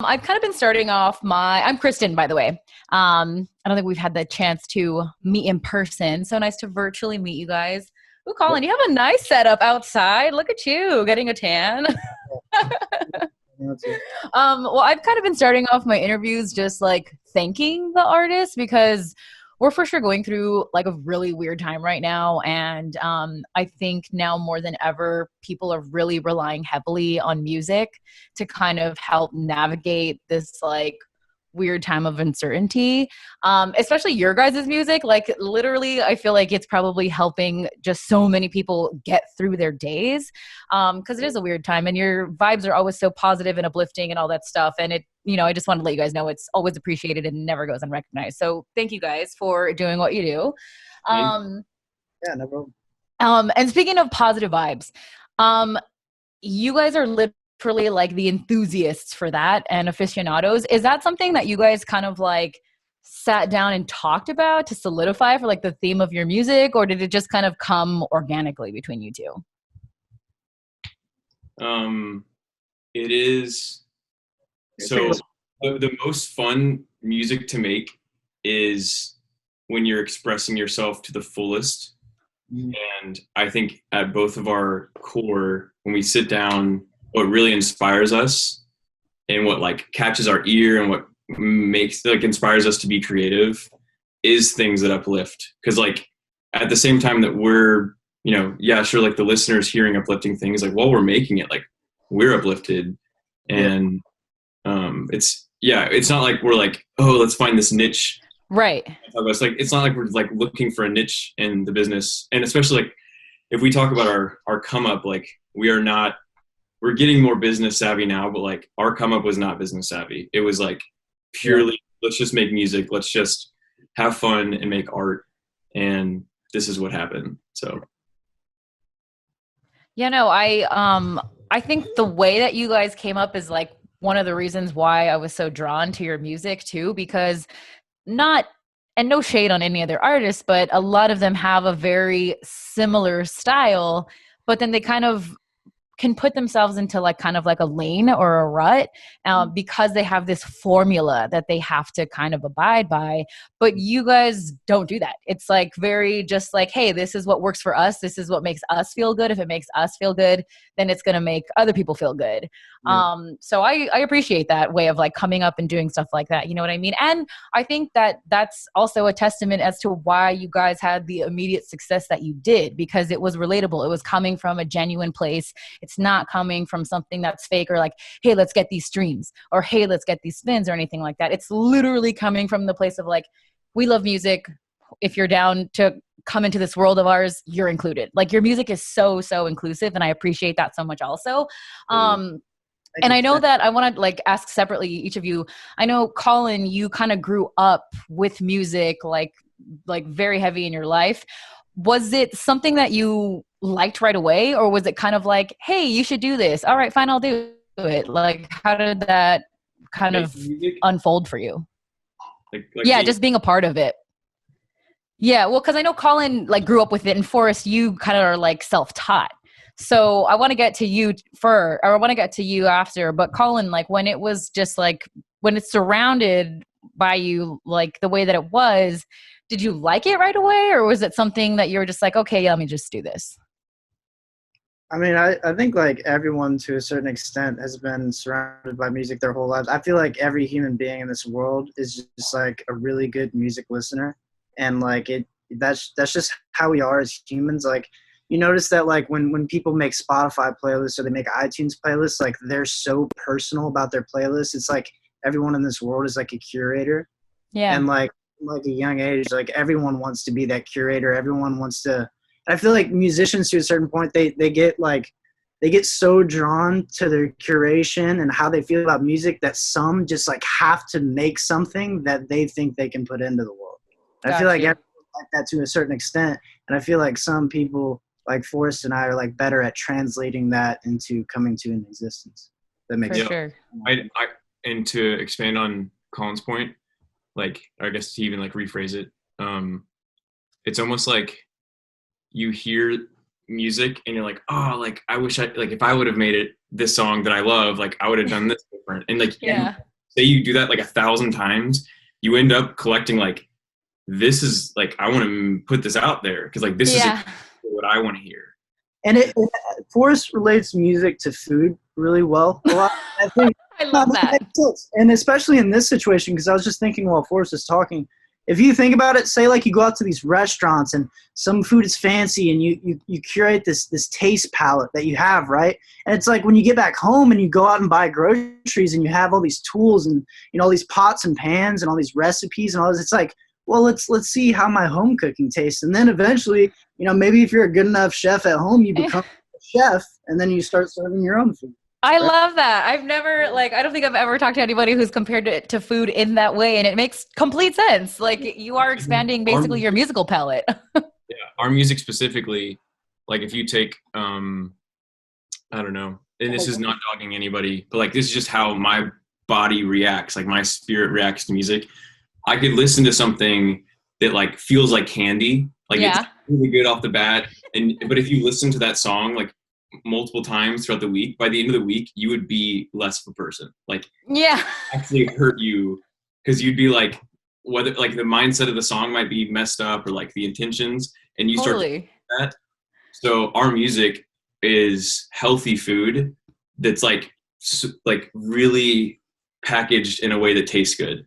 I've kind of been starting off I'm Kristen, by the way. I don't think we've had the chance to meet in person. So nice to virtually meet you guys. Ooh, Colin, you have a nice setup outside. Look at you getting a tan. Well, I've kind of been starting off my interviews just like thanking the artist because we're for sure going through like a really weird time right now. And I think now more than ever, people are really relying heavily on music to kind of help navigate this like weird time of uncertainty, especially your guys' music. Like literally, I feel like it's probably helping just so many people get through their days, because it is a weird time and your vibes are always so positive and uplifting and all that stuff. And I just want to let you guys know it's always appreciated and never goes unrecognized. So thank you guys for doing what you do. Um, Yeah, no problem. and speaking of positive vibes, um, you guys are literally like the enthusiasts for that and aficionados. Is that something that you guys kind of like sat down and talked about to solidify for like the theme of your music, or did it just kind of come organically between you two? It is so the most fun music to make is when you're expressing yourself to the fullest. And I think at both of our core, when we sit down, what really inspires us and what like catches our ear and what makes like inspires us to be creative is things that uplift. Because like at the same time that we're, yeah, sure, like the listeners hearing uplifting things, like while we're making it, like we're uplifted. And it's not like we're like, oh, let's find this niche. Right. It's not like we're like looking for a niche in the business. And especially like if we talk about our come up, like we're getting more business savvy now, but like our come up was not business savvy. It was like purely, let's just make music. Let's just have fun and make art. And this is what happened. So. Yeah, no, I think the way that you guys came up is like one of the reasons why I was so drawn to your music too, because not and no shade on any other artists, but a lot of them have a very similar style, but then they kind of can put themselves into like kind of like a lane or a rut, because they have this formula that they have to kind of abide by. But you guys don't do that. It's like very just like, hey, this is what works for us. This is what makes us feel good. If it makes us feel good, then it's going to make other people feel good. So I appreciate that way of like coming up and doing stuff like that. You know what I mean? And I think that that's also a testament as to why you guys had the immediate success that you did, because it was relatable. It was coming from a genuine place. It's not coming from something that's fake or like, hey, let's get these streams or hey, let's get these spins or anything like that. It's literally coming from the place of like, we love music. If you're down to come into this world of ours, you're included. Like your music is so, so inclusive. And I appreciate that so much also. And I know that I want to like ask separately each of you. I know Colin, you kind of grew up with music, like very heavy in your life. Was it something that you liked right away, or was it kind of like, hey, you should do this? All right, fine, I'll do it. Like, how did that kind of unfold for you? Yeah, just being a part of it. Yeah, well, because I know Colin like grew up with it, and Forrest, you kind of are like self-taught. So I want to get to you I want to get to you after. But Colin, like when it was just like when it's surrounded by you, like the way that it was, did you like it right away, or was it something that you were just like, okay, yeah, let me just do this? I mean, I think like everyone to a certain extent has been surrounded by music their whole lives. I feel like every human being in this world is just like a really good music listener. And like that's just how we are as humans. Like you notice that like when people make Spotify playlists or they make iTunes playlists, like they're so personal about their playlists. It's like everyone in this world is like a curator. Yeah. And like a young age, like everyone wants to be that curator. Everyone wants to. I feel like musicians to a certain point, they get so drawn to their curation and how they feel about music that some just like have to make something that they think they can put into the world. I feel like everyone's like that to a certain extent, and I feel like some people like Forrest and I are like better at translating that into coming to an existence. That makes sense. Sure. And to expand on Colin's point, like I guess to even like rephrase it, it's almost like you hear music and you're like, oh, like I wish if I would have made it this song that I love, like I would have done this different. And like say you do that like 1,000 times, you end up collecting like, this is like, I want to put this out there because like this is what I want to hear. And Forrest relates music to food really well a lot. I think I love that. And especially in this situation, because I was just thinking while Forrest was talking, if you think about it, say like you go out to these restaurants and some food is fancy and you curate this taste palette that you have, right? And it's like when you get back home and you go out and buy groceries and you have all these tools and all these pots and pans and all these recipes and all this, it's like, well, let's see how my home cooking tastes. And then eventually, maybe if you're a good enough chef at home, you become a chef and then you start serving your own food. I love that. I've never, I don't think I've ever talked to anybody who's compared it to food in that way. And it makes complete sense. Like you are expanding basically your musical palette. Yeah. Our music specifically, like if you take, I don't know, and this is not dogging anybody, but like, this is just how my body reacts. Like my spirit reacts to music. I could listen to something that like feels like candy. Like it's really good off the bat. But if you listen to that song, like multiple times throughout the week, by the end of the week you would be less of a person, like actually hurt you, because you'd be like, whether like the mindset of the song might be messed up or like the intentions, and you start to do that. So our music is healthy food that's like really packaged in a way that tastes good.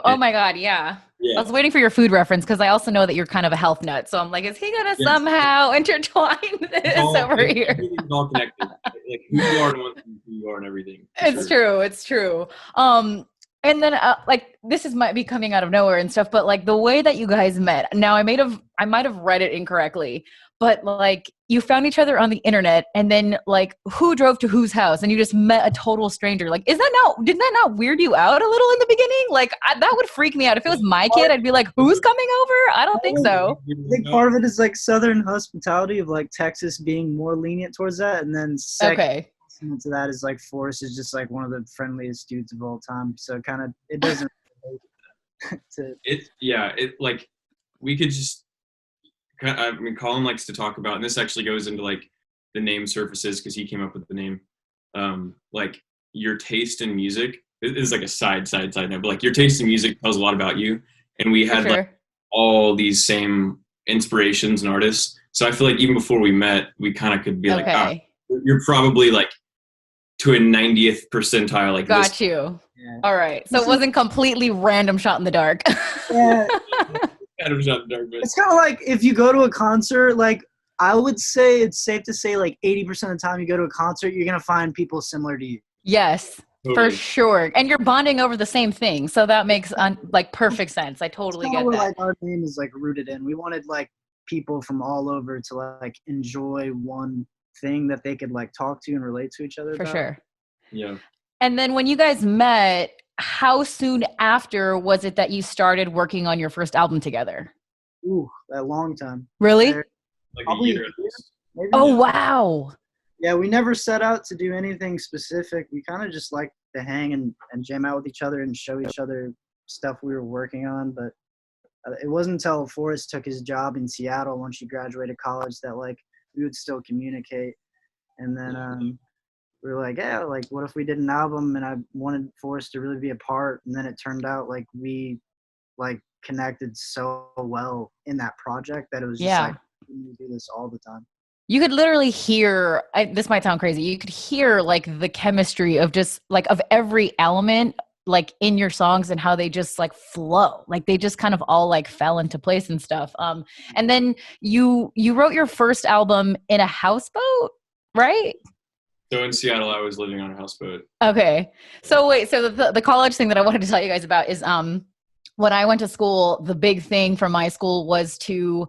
Oh my God, yeah. I was waiting for your food reference because I also know that you're kind of a health nut. So I'm like, is he going to somehow intertwine this over here? Everything's all connected. Like who you are and who you are and everything. It's true. It's true. And then like this might be coming out of nowhere and stuff, but like the way that you guys met, now I might have read it incorrectly, but like you found each other on the internet and then like who drove to whose house and you just met a total stranger. Like, did that not weird you out a little in the beginning? Like that would freak me out. If it was my kid, I'd be like, who's coming over? I don't think so. I think part of it is like Southern hospitality of like Texas being more lenient towards that. And then second to that is like Forrest is just like one of the friendliest dudes of all time. So kind of, it doesn't like we could just, I mean, Colin likes to talk about, and this actually goes into like the name surfaces because he came up with the name. Like your taste in music is like a side note, but like your taste in music tells a lot about you. And we had like all these same inspirations and artists. So I feel like even before we met, we kind of could be like, you're probably like to a 90th percentile. Like got you. Yeah. All right. So it wasn't completely random shot in the dark. Yeah. It's kind of like if you go to a concert, like I would say it's safe to say like 80% of the time you go to a concert, you're going to find people similar to you. Yes, totally. For sure. And you're bonding over the same thing. So that makes like perfect sense. I totally get that. Like our name is like rooted in. We wanted like people from all over to like enjoy one thing that they could like talk to and relate to each other for about. Sure. Yeah. And then when you guys met, how soon after was it that you started working on your first album together? Ooh, a long time. Really? Like a year. Maybe. Oh, wow. Yeah, we never set out to do anything specific. We kind of just like to hang and jam out with each other and show each other stuff we were working on. But it wasn't until Forrest took his job in Seattle once he graduated college that like we would still communicate. And then we were like, yeah, like what if we did an album? And I wanted Forrest to really be a part. And then it turned out like we like connected so well in that project that it was just like, we do this all the time. You could literally hear, this might sound crazy, you could hear like the chemistry of just like of every element like in your songs and how they just like flow. Like they just kind of all like fell into place and stuff. And then you wrote your first album in a houseboat, right? So in Seattle, I was living on a houseboat. Okay. So wait, so the college thing that I wanted to tell you guys about is when I went to school, the big thing from my school was to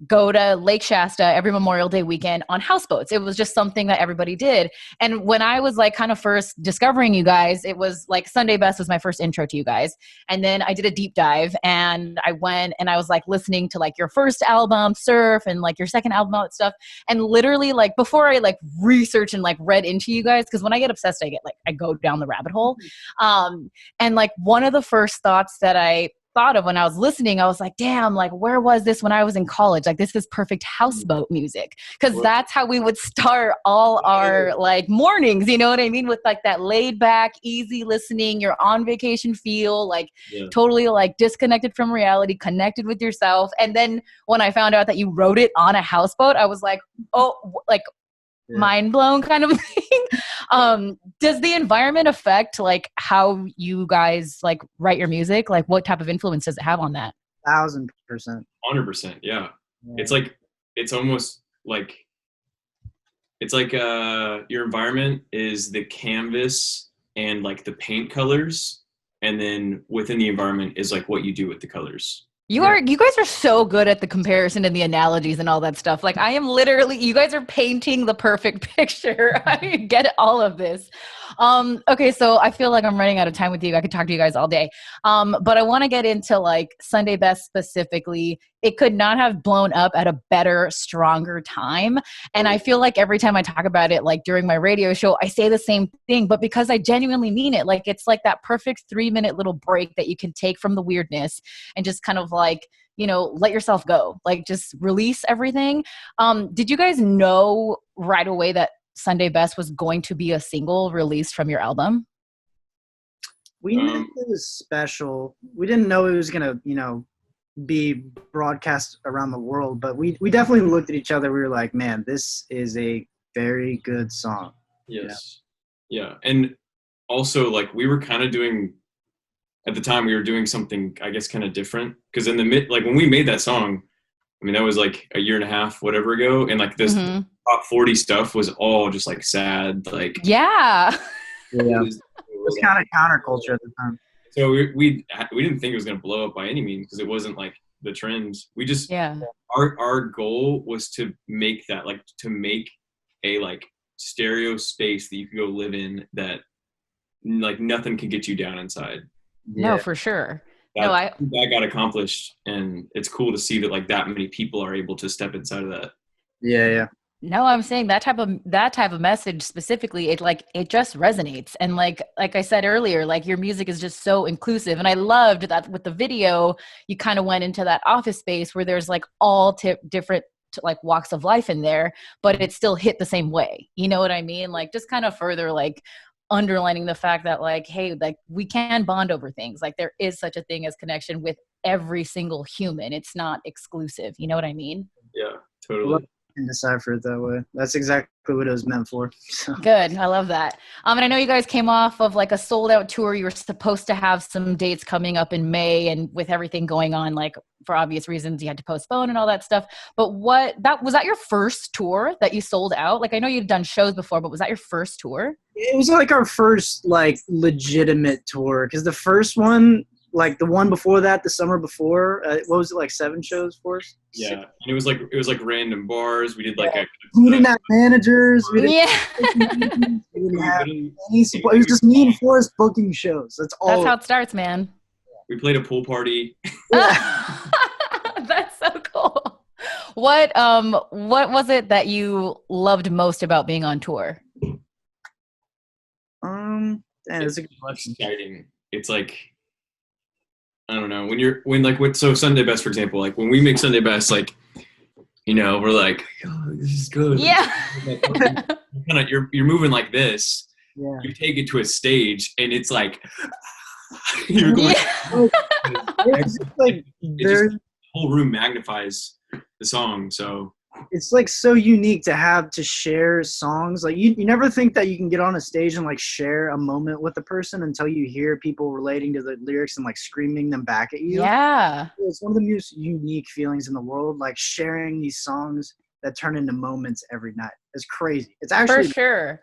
go to Lake Shasta every Memorial Day weekend on houseboats. It was just something that everybody did. And when I was like kind of first discovering you guys, it was like Sunday Best was my first intro to you guys. And then I did a deep dive and I went and I was like listening to like your first album, Surf, and like your second album, all that stuff. And literally like before I like researched and like read into you guys, because when I get obsessed, I go down the rabbit hole. And like one of the first thoughts that I thought of when I was listening. I was like, damn, like where was this when I was in college? Like this is perfect houseboat music. Cause that's how we would start all our like mornings, you know what I mean? With like that laid back, easy listening, you're on vacation feel, like totally like disconnected from reality, connected with yourself. And then when I found out that you wrote it on a houseboat, I was like, oh, like mind blown kind of thing. Does the environment affect like how you guys like write your music? Like what type of influence does it have on that? 1,000%. 100%. Yeah. It's like, it's almost like, it's like your environment is the canvas and like the paint colors. And then within the environment is like what you do with the colors. You guys are so good at the comparison and the analogies and all that stuff. Like I am literally, you guys are painting the perfect picture. I get all of this. Okay. So I feel like I'm running out of time with you. I could talk to you guys all day. But I want to get into like Sunday Best specifically. It could not have blown up at a better, stronger time. And I feel like every time I talk about it, like during my radio show, I say the same thing, but because I genuinely mean it, like it's like that perfect 3-minute little break that you can take from the weirdness and just kind of like, you know, let yourself go, like just release everything. Did you guys know right away that Sunday Best was going to be a single released from your album? We knew it was special. We didn't know it was going to, you know, be broadcast around the world, but we definitely looked at each other. We were like, man, this is a very good song. Yes. Yeah. And also like we were kind of doing, at the time we were doing something, I guess, kind of different. Cause in the like when we made that song, I mean, that was like a year and a half, whatever ago. And like this top 40 stuff was all just like sad. Like, it was kind of counterculture at the time. So we didn't think it was going to blow up by any means because it wasn't like the trends. We just, our goal was to make that, like to make a like stereo space that you could go live in that like nothing can get you down inside. No, for sure. That got accomplished, and it's cool to see that like that many people are able to step inside of that. Yeah. No, I'm saying that type of message specifically, it just resonates. And like I said earlier, like your music is just so inclusive. And I loved that with the video, you kind of went into that office space where there's like all different like walks of life in there, but it still hit the same way. You know what I mean? Like just kind of further like underlining the fact that like, hey, like we can bond over things. Like there is such a thing as connection with every single human. It's not exclusive. You know what I mean? Yeah, totally. And decipher it that way. That's exactly what it was meant for. So. Good. I love that. And I know you guys came off of like a sold out tour. You were supposed to have some dates coming up in May, and with everything going on, like for obvious reasons, you had to postpone and all that stuff. But was that your first tour that you sold out? Like I know you've done shows before, but was that your first tour? It was like our first like legitimate tour, because the first one, like the one before that, the summer before, what was it, like 7 shows for us? Yeah, and it was like random bars. We did like we didn't have managers. We didn't have any support. It was just me and Forrest booking shows. That's all. That's how it starts, man. We played a pool party. That's so cool. What was it that you loved most about being on tour? That's a good question. Exciting. It's like, I don't know, so Sunday Best, for example, like when we make Sunday Best, like, you know, we're like, oh, this is good. Yeah. You're moving like this. Yeah. You take it to a stage and it's like, you're going, the whole room magnifies the song. So it's like so unique to have to share songs. Like you never think that you can get on a stage and like share a moment with a person until you hear people relating to the lyrics and like screaming them back at you. Yeah. It's one of the most unique feelings in the world, like sharing these songs that turn into moments every night. It's crazy. It's actually for sure.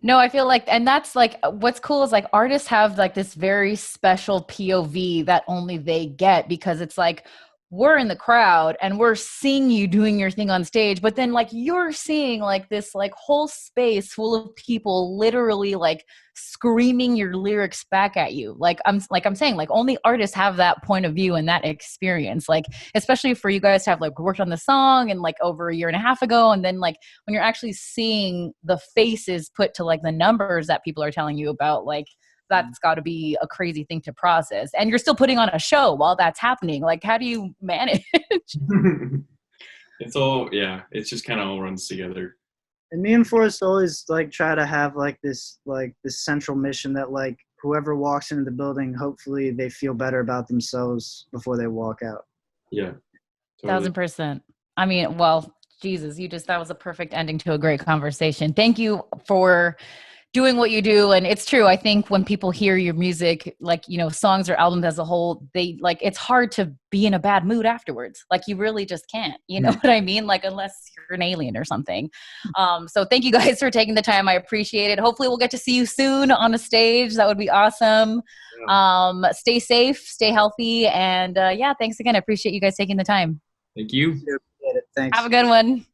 No, I feel like, and that's like, what's cool is like artists have like this very special POV that only they get, because it's like, we're in the crowd and we're seeing you doing your thing on stage, but then like you're seeing like this like whole space full of people literally like screaming your lyrics back at you. Like I'm saying, like only artists have that point of view and that experience. Like especially for you guys to have like worked on the song and like over a year and a half ago, and then like when you're actually seeing the faces put to like the numbers that people are telling you about, like that's got to be a crazy thing to process. And you're still putting on a show while that's happening. Like, how do you manage? It's all, yeah, it's just kind of all runs together. And me and Forrest always like try to have like this central mission that like whoever walks into the building, hopefully they feel better about themselves before they walk out. Yeah. Totally. 1000%. I mean, well, Jesus, that was a perfect ending to a great conversation. Thank you for doing what you do. And it's true. I think when people hear your music, like, you know, songs or albums as a whole, they like, it's hard to be in a bad mood afterwards. Like, you really just can't, you know what I mean? Like, unless you're an alien or something. So thank you guys for taking the time. I appreciate it. Hopefully we'll get to see you soon on a stage. That would be awesome. Yeah. Stay safe, stay healthy. And yeah, thanks again. I appreciate you guys taking the time. Thank you. Thanks. Have a good one.